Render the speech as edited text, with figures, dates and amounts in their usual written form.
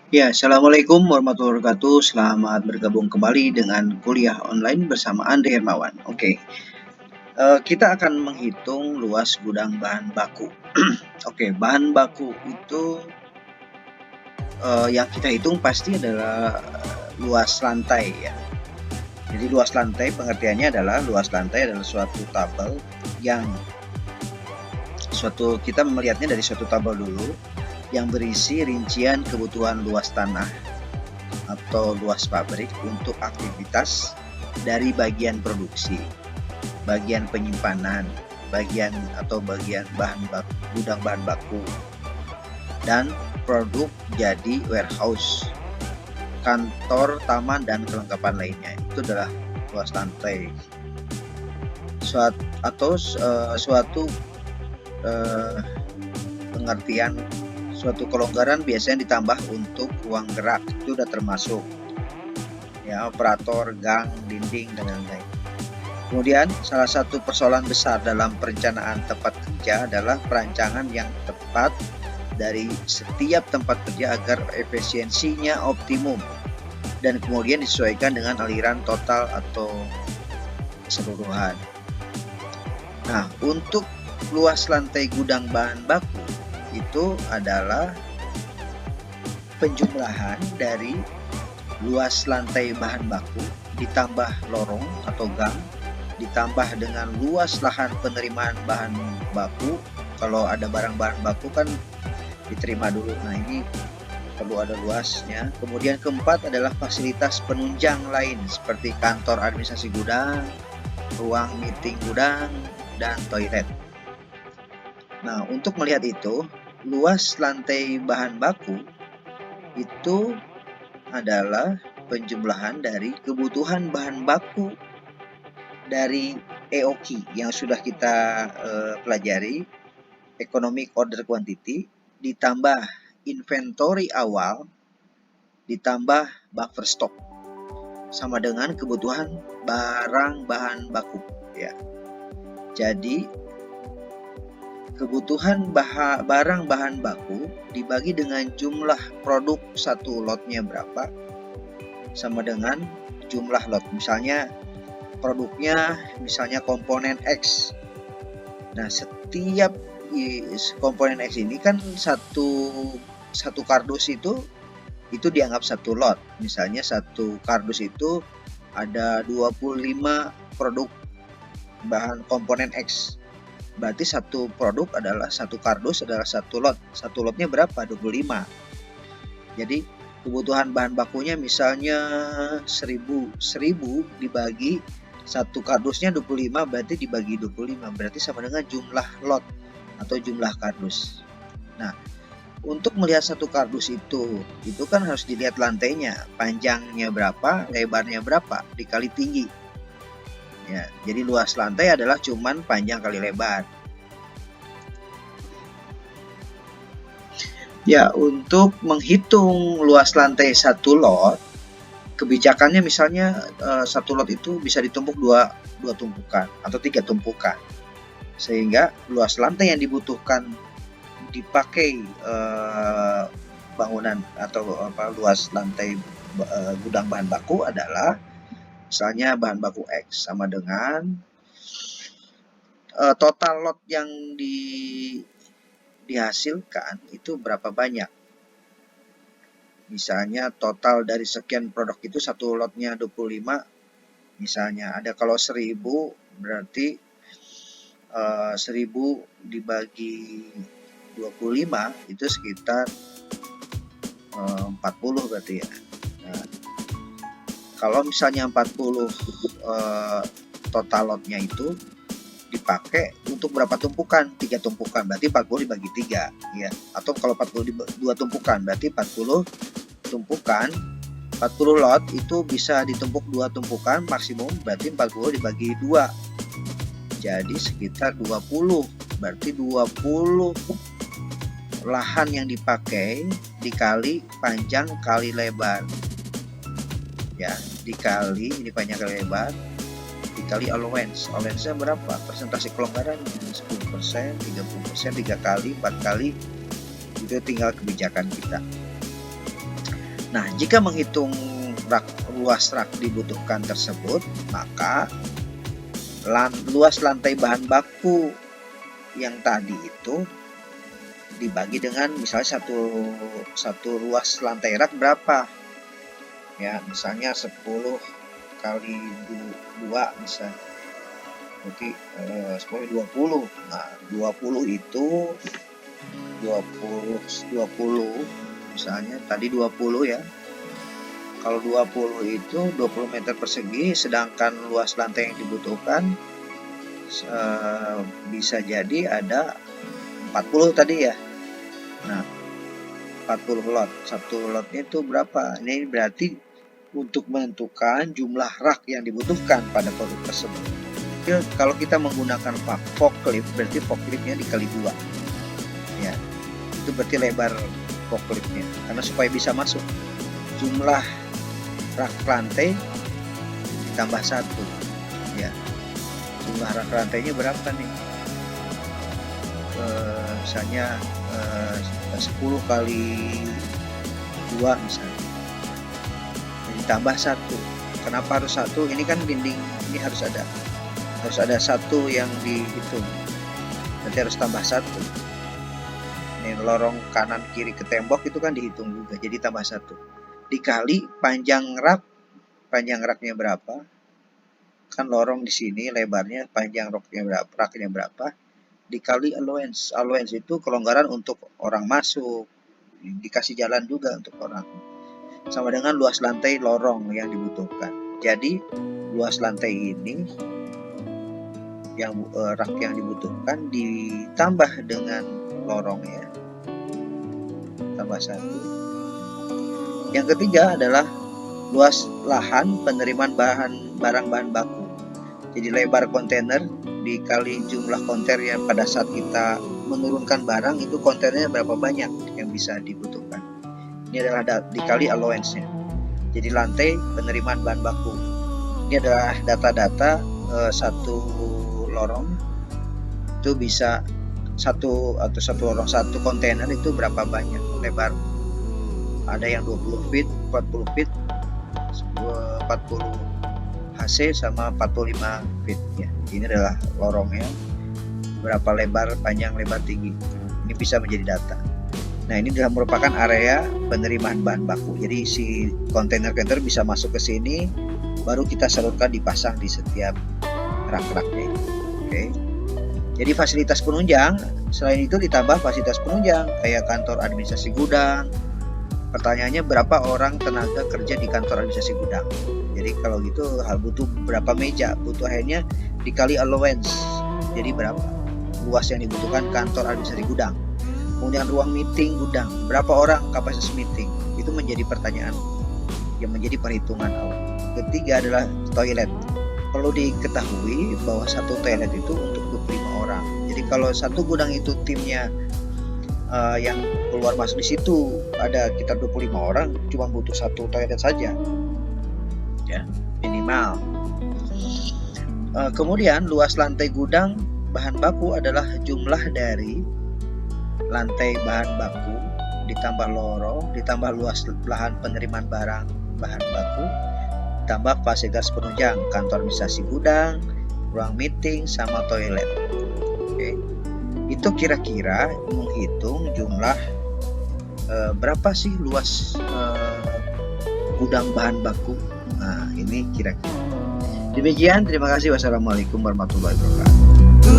Ya, Assalamualaikum warahmatullahi wabarakatuh. Selamat bergabung kembali dengan kuliah online bersama Andre Hermawan. Oke, kita akan menghitung luas gudang bahan baku. Oke, bahan baku itu yang kita hitung pasti adalah luas lantai ya. Jadi luas lantai pengertiannya adalah luas lantai adalah suatu tabel yang kita melihatnya dari suatu tabel dulu yang berisi rincian kebutuhan luas tanah atau luas pabrik untuk aktivitas dari bagian produksi, bagian penyimpanan, bagian gudang bahan baku, dan produk jadi warehouse, kantor, taman, dan kelengkapan lainnya. Itu adalah luas lantai. Suatu pengertian suatu kelonggaran biasanya ditambah untuk ruang gerak, itu sudah termasuk ya, operator, gang, dinding, dan lain-lain. Kemudian salah satu persoalan besar dalam perencanaan tempat kerja adalah perancangan yang tepat dari setiap tempat kerja agar efisiensinya optimum dan kemudian disesuaikan dengan aliran total atau keseluruhan. Nah, untuk luas lantai gudang bahan baku itu adalah penjumlahan dari luas lantai bahan baku ditambah lorong atau gang ditambah dengan luas lahan penerimaan bahan baku. Kalau ada barang bahan baku kan diterima dulu, nah ini perlu ada luasnya. Kemudian keempat adalah fasilitas penunjang lain seperti kantor administrasi gudang, ruang meeting gudang, dan toilet. Nah, untuk melihat itu, luas lantai bahan baku itu adalah penjumlahan dari kebutuhan bahan baku dari EOQ yang sudah kita pelajari, Economic Order Quantity, ditambah inventory awal, ditambah buffer stock, sama dengan kebutuhan barang bahan baku ya. Jadi kebutuhan barang bahan baku dibagi dengan jumlah produk satu lotnya berapa, sama dengan jumlah lot. Misalnya produknya komponen X. Nah, setiap komponen X ini kan satu kardus itu dianggap satu lot. Misalnya satu kardus itu ada 25 produk bahan komponen X. Berarti satu produk adalah satu kardus adalah satu lot. Satu lotnya berapa? 25. Jadi kebutuhan bahan bakunya misalnya 1000 dibagi satu kardusnya 25, berarti dibagi 25, berarti sama dengan jumlah lot atau jumlah kardus. Nah, untuk melihat satu kardus itu kan harus dilihat lantainya, panjangnya berapa, lebarnya berapa, dikali tinggi. Ya, jadi luas lantai adalah cuman panjang kali lebar. Ya, untuk menghitung luas lantai satu lot, kebijakannya misalnya satu lot itu bisa ditumpuk dua tumpukan atau 3 tumpukan, sehingga luas lantai yang dibutuhkan dipakai bangunan atau luas lantai gudang bahan baku adalah misalnya bahan baku X sama dengan total lot yang dihasilkan itu berapa banyak. Misalnya total dari sekian produk itu satu lotnya 25, misalnya ada, kalau 1000 berarti 1000 dibagi 25 itu sekitar 40 berarti ya. Nah, kalau misalnya 40 total lotnya itu dipakai untuk berapa tumpukan? 3 tumpukan, berarti 40 dibagi 3 ya. Atau kalau 40 2 tumpukan, berarti 40 tumpukan, 40 lot itu bisa ditumpuk 2 tumpukan maksimum, berarti 40 dibagi 2. Jadi sekitar 20, berarti 20 lahan yang dipakai dikali panjang kali lebar. Ya, dikali ini panjang kali lebar dikali allowance-nya berapa, persentase kelonggaran 10%, 30%, 3 kali, 4 kali, itu tinggal kebijakan kita. Nah, jika menghitung luas rak dibutuhkan tersebut, maka luas lantai bahan baku yang tadi itu dibagi dengan misalnya satu ruas lantai rak berapa ya, misalnya 10 kali 2 misalnya, berarti 10 20. Nah 20 itu 20 misalnya tadi 20 ya, kalau 20 itu 20 meter persegi, sedangkan luas lantai yang dibutuhkan bisa jadi ada 40 tadi ya. Nah 40 lot, satu lotnya itu berapa? Ini berarti untuk menentukan jumlah rak yang dibutuhkan pada produk tersebut. Kalau kita menggunakan forklift, berarti forkliftnya dikali 2 ya, itu berarti lebar forkliftnya, karena supaya bisa masuk jumlah rak lantai ditambah 1 ya. Jumlah rak lantainya berapa nih? Misalnya 10 kali 2 misalnya, ditambah 1. Kenapa harus 1? Ini kan dinding ini harus ada 1 yang dihitung, nanti harus tambah 1. Ini lorong kanan kiri ke tembok itu kan dihitung juga, jadi tambah 1 dikali panjang raknya berapa, kan lorong di sini lebarnya, panjang raknya berapa, dikali allowance itu kelonggaran untuk orang masuk, dikasih jalan juga untuk orang, sama dengan luas lantai lorong yang dibutuhkan. Jadi luas lantai ini yang rak yang dibutuhkan ditambah dengan lorongnya, tambah 1. Yang ketiga adalah luas lahan penerimaan barang bahan baku. Jadi lebar kontainer dikali jumlah kontainer yang pada saat kita menurunkan barang itu kontainernya berapa banyak yang bisa dibutuhkan. Ini adalah dikali allowance-nya. Jadi lantai penerimaan bahan baku. Ini adalah data-data satu lorong itu bisa satu lorong satu kontainer itu berapa banyak lebar. Ada yang 20 feet, 40 feet, 40 HC sama 45 feet ya. Ini adalah lorongnya, berapa lebar, panjang, lebar, tinggi. Ini bisa menjadi data. Nah, ini adalah merupakan area penerimaan bahan baku. Jadi si kontainer-kontainer bisa masuk ke sini, baru kita salurkan, dipasang di setiap rak-raknya. Oke. Jadi fasilitas penunjang, selain itu ditambah fasilitas penunjang kayak kantor administrasi gudang. Pertanyaannya, berapa orang tenaga kerja di kantor administrasi gudang? Jadi kalau gitu butuh berapa meja? Butuh akhirnya dikali allowance. Jadi berapa luas yang dibutuhkan kantor administrasi gudang? Kemudian ruang meeting gudang, berapa orang kapasitas meeting? Itu menjadi pertanyaan yang menjadi perhitungan awal. Ketiga adalah toilet. Perlu diketahui bahwa satu toilet itu untuk 25 orang. Jadi kalau satu gudang itu timnya yang keluar masuk di situ ada sekitar 25 orang, cuma butuh satu toilet saja ya, minimal. Kemudian luas lantai gudang bahan baku adalah jumlah dari lantai bahan baku ditambah lorong ditambah luas lahan penerimaan barang bahan baku tambah fasilitas penunjang, kantor administrasi gudang, ruang meeting, sama toilet. Oke. Itu kira-kira menghitung jumlah berapa sih luas gudang bahan baku. Nah, ini kira-kira. Demikian, terima kasih. Wassalamualaikum warahmatullahi wabarakatuh.